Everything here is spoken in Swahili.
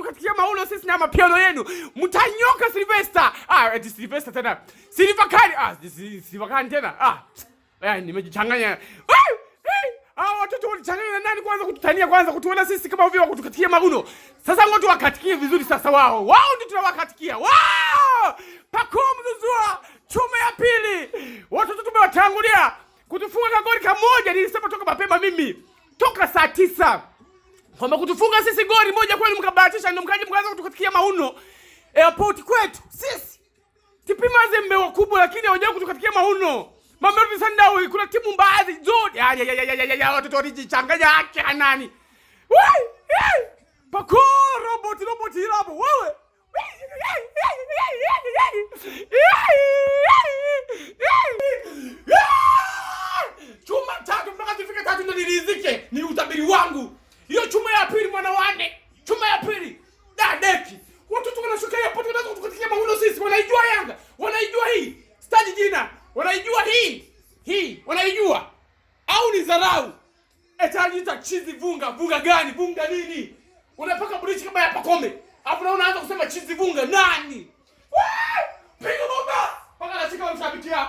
kutukatikia mauno sisi na mapiano yenu. Mtanyoka Sylvester. Eti Sylvester tena. Silvakani tena. Nimejichanganya. Watoto walichanganya na nani kwanza kututania kwanza kutuona sisi kama vile kutukatikia mauno. Sasa ngoja wakatikie vizuri sasa wao. Wao ndio tunawakatikia. Pacome Zouzoua chuma ya pili. Watoto tumewatangulia kutufunga goli kamoja. Nilisema toka mapema mimi. Toka saa 9. Kwamba kutufunga sisi goli moja kweli mkabahatisha ndio mkaanza kutukatikia mauno. Airport kwetu sisi. TP Mazembe wakubwa lakini hawajao kutukatikia mauno. Mamelodi Sundowns kuna timu baadhi zote. Watoto walijichanganya haki nani? Pako robot hirabo wewe. Chuma tatu mpaka zifike 3 ndio nirizike. Ni utabiri wangu. Hiyo chuma ya pili mwana wane. Chuma ya pili. Deki. Watoto wanashuka hapo tunataka kutukatikia mauno sisi. Wanaijua Yanga. Wanaijua hii. Staji jina. Wanaijua hii. Wanaijua. Au ni dharau. Etajiita chizi vunga gani? Vunga nini? Unapaka bridge kama ya Pacome. Hapo na unaanza kusema chizi vunga nani? Piga bomba. Paka nashika mshabikia.